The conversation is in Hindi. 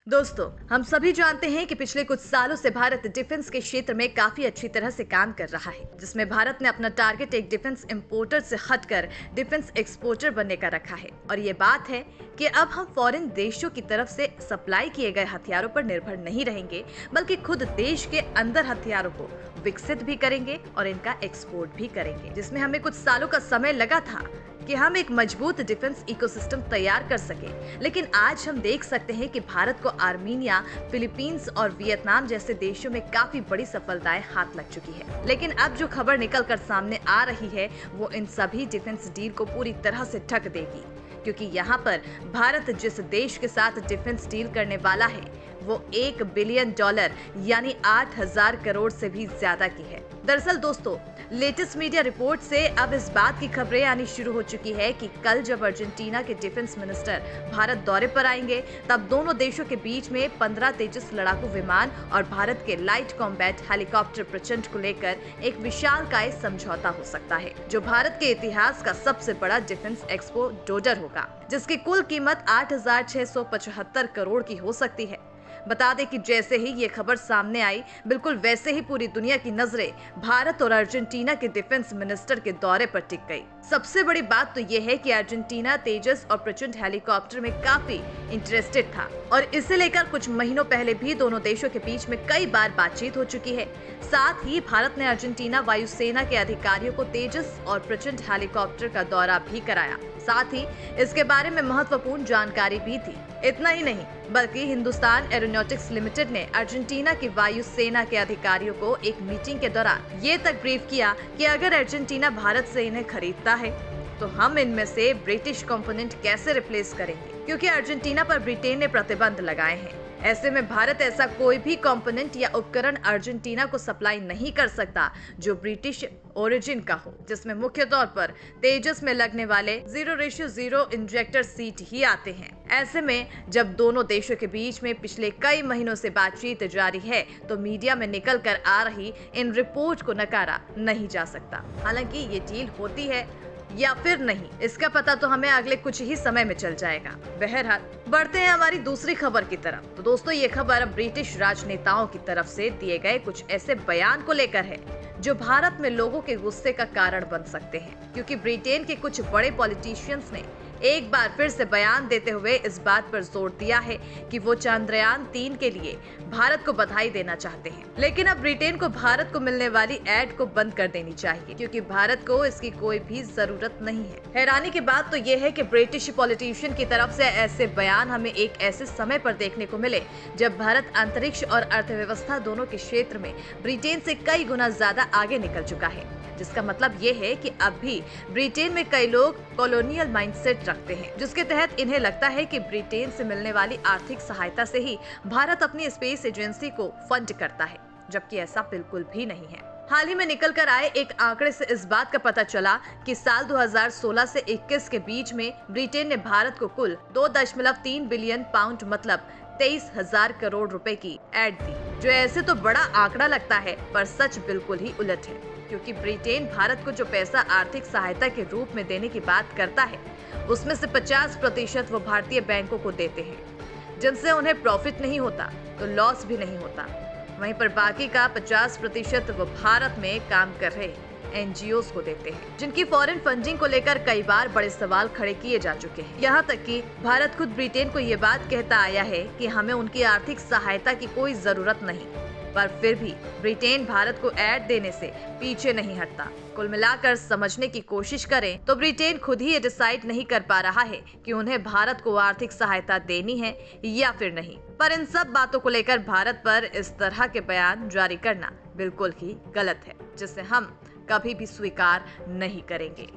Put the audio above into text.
दोस्तों, हम सभी जानते हैं कि पिछले कुछ सालों से भारत डिफेंस के क्षेत्र में काफी अच्छी तरह से काम कर रहा है, जिसमें भारत ने अपना टारगेट एक डिफेंस इंपोर्टर से हटकर डिफेंस एक्सपोर्टर बनने का रखा है। और ये बात है कि अब हम फॉरेन देशों की तरफ से सप्लाई किए गए हथियारों पर निर्भर नहीं रहेंगे, बल्कि खुद देश के अंदर हथियारों को विकसित भी करेंगे और इनका एक्सपोर्ट भी करेंगे, जिसमें हमें कुछ सालों का समय लगा था कि हम एक मजबूत डिफेंस इकोसिस्टम तैयार कर सके। लेकिन आज हम देख सकते हैं कि भारत को आर्मीनिया, फिलीपींस और वियतनाम जैसे देशों में काफी बड़ी सफलताएं हाथ लग चुकी है। लेकिन अब जो खबर निकल कर सामने आ रही है वो इन सभी डिफेंस डील को पूरी तरह से ढक देगी, क्योंकि यहाँ पर भारत जिस देश के साथ डिफेंस डील करने वाला है वो $1 बिलियन यानी 8,000 करोड़ से भी ज्यादा की है। दरअसल दोस्तों, लेटेस्ट मीडिया रिपोर्ट से अब इस बात की खबरें आनी शुरू हो चुकी है कि कल जब अर्जेंटीना के डिफेंस मिनिस्टर भारत दौरे पर आएंगे, तब दोनों देशों के बीच में 15 तेजस लड़ाकू विमान और भारत के लाइट कॉम्बैट हेलीकॉप्टर प्रचंड को लेकर एक विशालकाय समझौता हो सकता है, जो भारत के इतिहास का सबसे बड़ा डिफेंस एक्सपोर्टर होगा, जिसकी कुल कीमत 8,675 करोड़ की हो सकती है। बता दें कि जैसे ही ये खबर सामने आई, बिल्कुल वैसे ही पूरी दुनिया की नजरें भारत और अर्जेंटीना के डिफेंस मिनिस्टर के दौरे पर टिक गई। सबसे बड़ी बात तो ये है कि अर्जेंटीना तेजस और प्रचंड हेलीकॉप्टर में काफी इंटरेस्टेड था और इसे लेकर कुछ महीनों पहले भी दोनों देशों के बीच में कई बार बातचीत हो चुकी है। साथ ही भारत ने अर्जेंटीना वायुसेना के अधिकारियों को तेजस और प्रचंड हेलीकॉप्टर का दौरा भी कराया। साथ ही इसके बारे में महत्वपूर्ण जानकारी भी थी। इतना ही नहीं, बल्कि हिंदुस्तान एरोनॉटिक्स लिमिटेड ने अर्जेंटीना की वायुसेना के अधिकारियों को एक मीटिंग के दौरान ये तक ब्रीफ किया कि अगर अर्जेंटीना भारत से इन्हें खरीदता है तो हम इनमें से ब्रिटिश कंपोनेंट कैसे रिप्लेस करेंगे, क्योंकि अर्जेंटीना पर ब्रिटेन ने प्रतिबंध लगाए हैं। ऐसे में भारत ऐसा कोई भी कंपोनेंट या उपकरण अर्जेंटीना को सप्लाई नहीं कर सकता जो ब्रिटिश ओरिजिन का हो, जिसमें मुख्य तौर पर तेजस में लगने वाले 0:0 इंजेक्टर सीट ही आते हैं। ऐसे में जब दोनों देशों के बीच में पिछले कई महीनों से बातचीत जारी है, तो मीडिया में निकल कर आ रही इन रिपोर्ट को नकारा नहीं जा सकता। हालांकि ये डील होती है या फिर नहीं, इसका पता तो हमें अगले कुछ ही समय में चल जाएगा। बहरहाल बढ़ते हैं हमारी दूसरी खबर की तरफ। तो दोस्तों, ये खबर अब ब्रिटिश राजनेताओं की तरफ से दिए गए कुछ ऐसे बयान को लेकर है जो भारत में लोगों के गुस्से का कारण बन सकते हैं, क्योंकि ब्रिटेन के कुछ बड़े पॉलिटिशियंस ने एक बार फिर से बयान देते हुए इस बात पर जोर दिया है कि वो चंद्रयान 3 के लिए भारत को बधाई देना चाहते हैं। लेकिन अब ब्रिटेन को भारत को मिलने वाली ऐड को बंद कर देनी चाहिए, क्योंकि भारत को इसकी कोई भी जरूरत नहीं है। हैरानी की बात तो ये है कि ब्रिटिश पॉलिटिशियन की तरफ से ऐसे बयान हमें एक ऐसे समय पर देखने को मिले जब भारत अंतरिक्ष और अर्थव्यवस्था दोनों के क्षेत्र में ब्रिटेन से कई गुना ज्यादा आगे निकल चुका है, जिसका मतलब ये है कि अब भी ब्रिटेन में कई लोग कॉलोनियल माइंडसेट रखते हैं, जिसके तहत इन्हें लगता है कि ब्रिटेन से मिलने वाली आर्थिक सहायता से ही भारत अपनी स्पेस एजेंसी को फंड करता है, जबकि ऐसा बिल्कुल भी नहीं है। हाल ही में निकल कर आए एक आंकड़े से इस बात का पता चला कि साल 2016 से 21 के बीच में ब्रिटेन ने भारत को कुल 2.3 बिलियन पाउंड मतलब 23,000 करोड़ रुपए की ऐड दी, जो ऐसे तो बड़ा आंकड़ा लगता है, पर सच बिल्कुल ही उलट है, क्योंकि ब्रिटेन भारत को जो पैसा आर्थिक सहायता के रूप में देने की बात करता है, उसमें से 50% वो भारतीय बैंकों को देते हैं, जिनसे उन्हें प्रॉफिट नहीं होता तो लॉस भी नहीं होता। वहीं पर बाकी का 50% वो भारत में काम कर रहे NGOs को देते हैं, जिनकी फॉरेन फंडिंग को लेकर कई बार बड़े सवाल खड़े किए जा चुके हैं। यहाँ तक कि भारत खुद ब्रिटेन को ये बात कहता आया है कि हमें उनकी आर्थिक सहायता की कोई जरूरत नहीं, पर फिर भी ब्रिटेन भारत को ऐड देने से पीछे नहीं हटता। कुल मिलाकर समझने की कोशिश करें तो ब्रिटेन खुद ही ये डिसाइड नहीं कर पा रहा है कि उन्हें भारत को आर्थिक सहायता देनी है या फिर नहीं। पर इन सब बातों को लेकर भारत पर इस तरह के बयान जारी करना बिल्कुल ही गलत है, जिसे हम कभी भी स्वीकार नहीं करेंगे।